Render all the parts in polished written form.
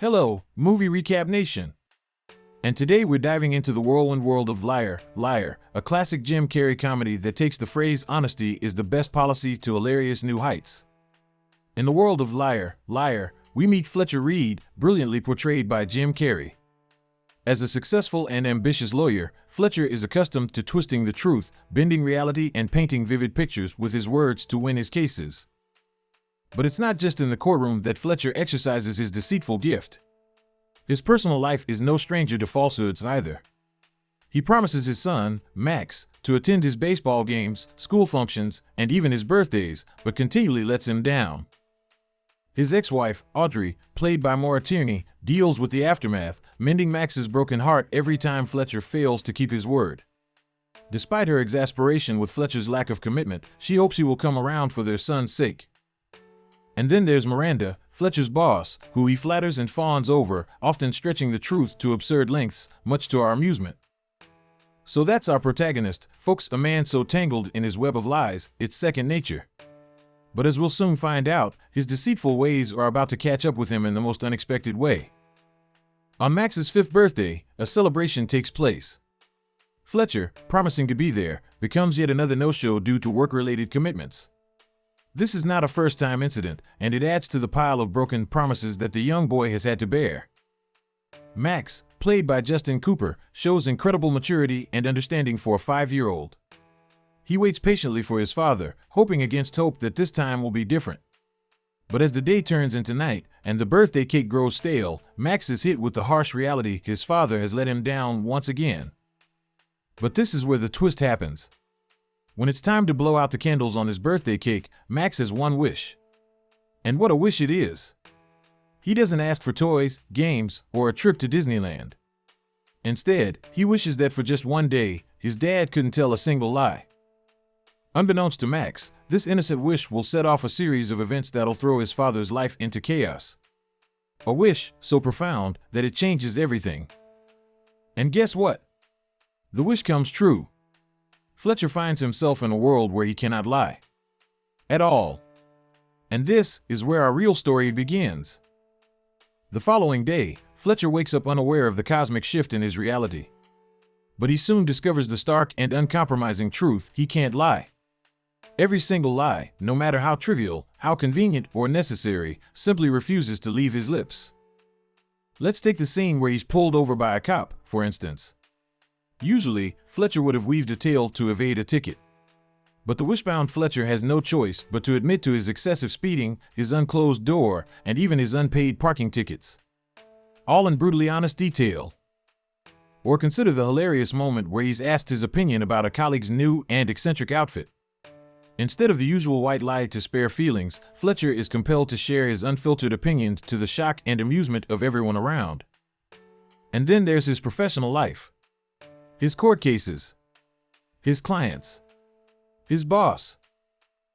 Hello, Movie Recap Nation. And today we're diving into the whirlwind world of Liar, Liar, a classic Jim Carrey comedy that takes the phrase honesty is the best policy to hilarious new heights. In the world of Liar, Liar, we meet Fletcher Reede, brilliantly portrayed by Jim Carrey. As a successful and ambitious lawyer, Fletcher is accustomed to twisting the truth, bending reality, and painting vivid pictures with his words to win his cases. But it's not just in the courtroom that Fletcher exercises his deceitful gift. His personal life is no stranger to falsehoods either. He promises his son, Max, to attend his baseball games, school functions, and even his birthdays, but continually lets him down. His ex-wife, Audrey, played by Maura Tierney, deals with the aftermath, mending Max's broken heart every time Fletcher fails to keep his word. Despite her exasperation with Fletcher's lack of commitment, she hopes he will come around for their son's sake. And then there's Miranda, Fletcher's boss, who he flatters and fawns over, often stretching the truth to absurd lengths, much to our amusement. So that's our protagonist, folks, a man so tangled in his web of lies, it's second nature. But as we'll soon find out, his deceitful ways are about to catch up with him in the most unexpected way. On Max's 5th birthday, a celebration takes place. Fletcher, promising to be there, becomes yet another no-show due to work-related commitments. This is not a first-time incident, and it adds to the pile of broken promises that the young boy has had to bear. Max, played by Justin Cooper, shows incredible maturity and understanding for a 5-year-old. He waits patiently for his father, hoping against hope that this time will be different. But as the day turns into night, and the birthday cake grows stale, Max is hit with the harsh reality his father has let him down once again. But this is where the twist happens. When it's time to blow out the candles on his birthday cake, Max has one wish. And what a wish it is! He doesn't ask for toys, games, or a trip to Disneyland. Instead, he wishes that for just one day, his dad couldn't tell a single lie. Unbeknownst to Max, this innocent wish will set off a series of events that'll throw his father's life into chaos. A wish so profound that it changes everything. And guess what? The wish comes true. Fletcher finds himself in a world where he cannot lie. At all. And this is where our real story begins. The following day, Fletcher wakes up unaware of the cosmic shift in his reality. But he soon discovers the stark and uncompromising truth: he can't lie. Every single lie, no matter how trivial, how convenient, or necessary, simply refuses to leave his lips. Let's take the scene where he's pulled over by a cop, for instance. Usually, Fletcher would have weaved a tale to evade a ticket. But the wishbound Fletcher has no choice but to admit to his excessive speeding, his unclosed door, and even his unpaid parking tickets. All in brutally honest detail. Or consider the hilarious moment where he's asked his opinion about a colleague's new and eccentric outfit. Instead of the usual white lie to spare feelings, Fletcher is compelled to share his unfiltered opinion to the shock and amusement of everyone around. And then there's his professional life. His court cases. His clients. His boss.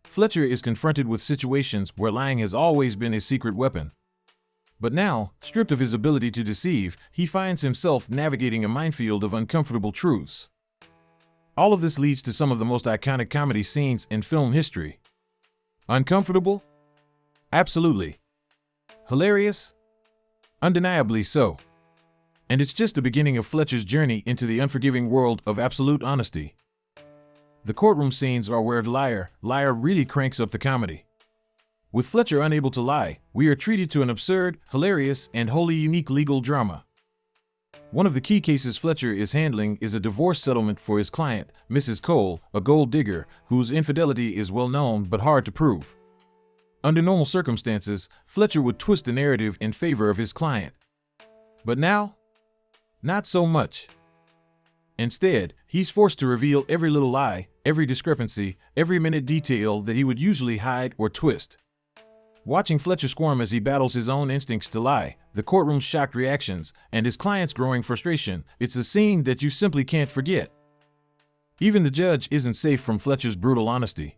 Fletcher is confronted with situations where lying has always been his secret weapon. But now, stripped of his ability to deceive, he finds himself navigating a minefield of uncomfortable truths. All of this leads to some of the most iconic comedy scenes in film history. Uncomfortable? Absolutely. Hilarious? Undeniably so. And it's just the beginning of Fletcher's journey into the unforgiving world of absolute honesty. The courtroom scenes are where Liar, Liar really cranks up the comedy. With Fletcher unable to lie, we are treated to an absurd, hilarious, and wholly unique legal drama. One of the key cases Fletcher is handling is a divorce settlement for his client, Mrs. Cole, a gold digger, whose infidelity is well known but hard to prove. Under normal circumstances, Fletcher would twist the narrative in favor of his client. But now? Not so much. Instead, he's forced to reveal every little lie, every discrepancy, every minute detail that he would usually hide or twist. Watching Fletcher squirm as he battles his own instincts to lie, the courtroom's shocked reactions, and his client's growing frustration, it's a scene that you simply can't forget. Even the judge isn't safe from Fletcher's brutal honesty.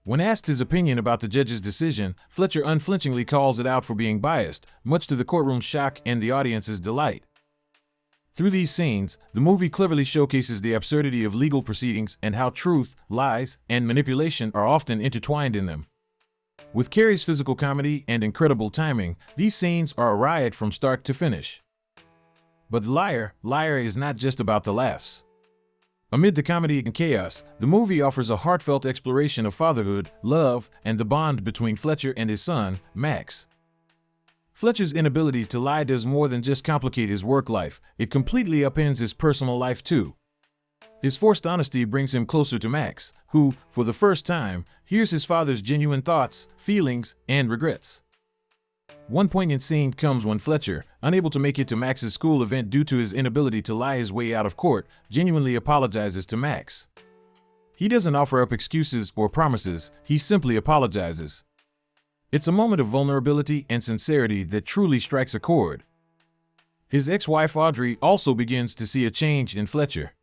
When asked his opinion about the judge's decision, Fletcher unflinchingly calls it out for being biased, much to the courtroom's shock and the audience's delight. Through these scenes, the movie cleverly showcases the absurdity of legal proceedings and how truth, lies, and manipulation are often intertwined in them. With Carrey's physical comedy and incredible timing, these scenes are a riot from start to finish. But Liar is not just about the laughs. Amid the comedy and chaos, the movie offers a heartfelt exploration of fatherhood, love, and the bond between Fletcher and his son, Max. Fletcher's inability to lie does more than just complicate his work life, it completely upends his personal life too. His forced honesty brings him closer to Max, who, for the first time, hears his father's genuine thoughts, feelings, and regrets. One poignant scene comes when Fletcher, unable to make it to Max's school event due to his inability to lie his way out of court, genuinely apologizes to Max. He doesn't offer up excuses or promises, he simply apologizes. It's a moment of vulnerability and sincerity that truly strikes a chord. His ex-wife Audrey also begins to see a change in Fletcher.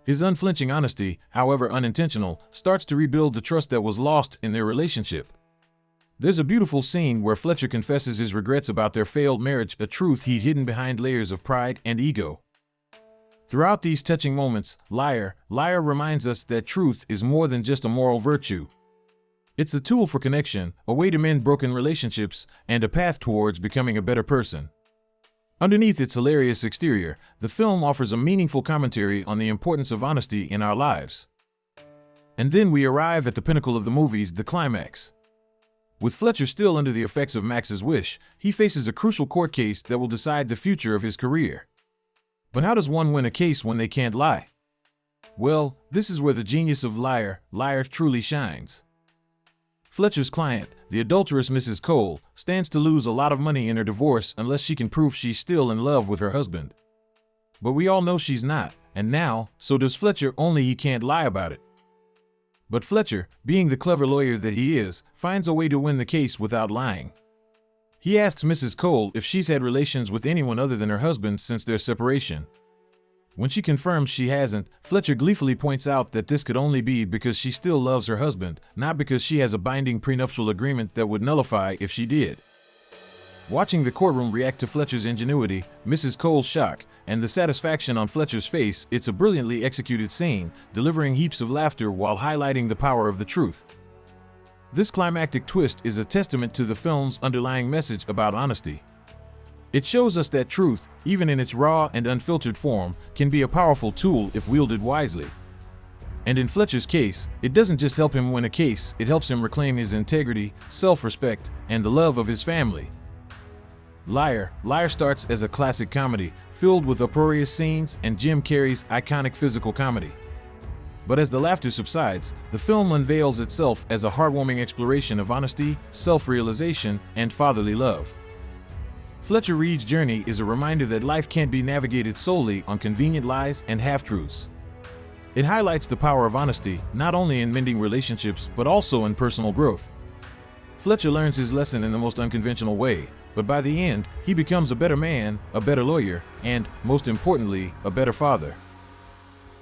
His unflinching honesty, however unintentional, starts to rebuild the trust that was lost in their relationship. There's a beautiful scene where Fletcher confesses his regrets about their failed marriage, a truth he'd hidden behind layers of pride and ego. Throughout these touching moments, Liar reminds us that truth is more than just a moral virtue. It's a tool for connection, a way to mend broken relationships, and a path towards becoming a better person. Underneath its hilarious exterior, the film offers a meaningful commentary on the importance of honesty in our lives. And then we arrive at the pinnacle of the movies, the climax. With Fletcher still under the effects of Max's wish, he faces a crucial court case that will decide the future of his career. But how does one win a case when they can't lie? Well, this is where the genius of Liar truly shines. Fletcher's client, the adulterous Mrs. Cole, stands to lose a lot of money in her divorce unless she can prove she's still in love with her husband. But we all know she's not, and now, so does Fletcher, only he can't lie about it. But Fletcher, being the clever lawyer that he is, finds a way to win the case without lying. He asks Mrs. Cole if she's had relations with anyone other than her husband since their separation. When she confirms she hasn't, Fletcher gleefully points out that this could only be because she still loves her husband, not because she has a binding prenuptial agreement that would nullify if she did. Watching the courtroom react to Fletcher's ingenuity, Mrs. Cole's shock, and the satisfaction on Fletcher's face, it's a brilliantly executed scene, delivering heaps of laughter while highlighting the power of the truth. This climactic twist is a testament to the film's underlying message about honesty. It shows us that truth, even in its raw and unfiltered form, can be a powerful tool if wielded wisely. And in Fletcher's case, it doesn't just help him win a case, it helps him reclaim his integrity, self-respect, and the love of his family. Liar starts as a classic comedy, filled with uproarious scenes and Jim Carrey's iconic physical comedy. But as the laughter subsides, the film unveils itself as a heartwarming exploration of honesty, self-realization, and fatherly love. Fletcher Reede's journey is a reminder that life can't be navigated solely on convenient lies and half-truths. It highlights the power of honesty, not only in mending relationships, but also in personal growth. Fletcher learns his lesson in the most unconventional way, but by the end, he becomes a better man, a better lawyer, and, most importantly, a better father.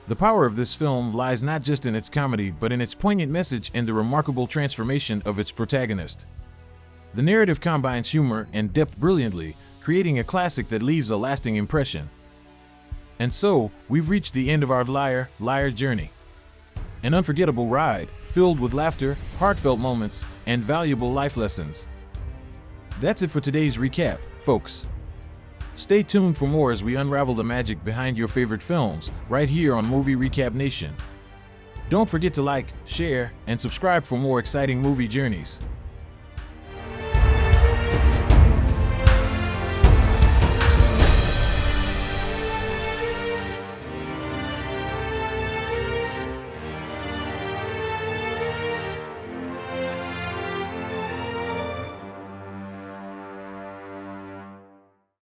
The power of this film lies not just in its comedy, but in its poignant message and the remarkable transformation of its protagonist. The narrative combines humor and depth brilliantly, creating a classic that leaves a lasting impression. And so, we've reached the end of our Liar journey. An unforgettable ride, filled with laughter, heartfelt moments, and valuable life lessons. That's it for today's recap, folks. Stay tuned for more as we unravel the magic behind your favorite films, right here on Movie Recap Nation. Don't forget to like, share, and subscribe for more exciting movie journeys.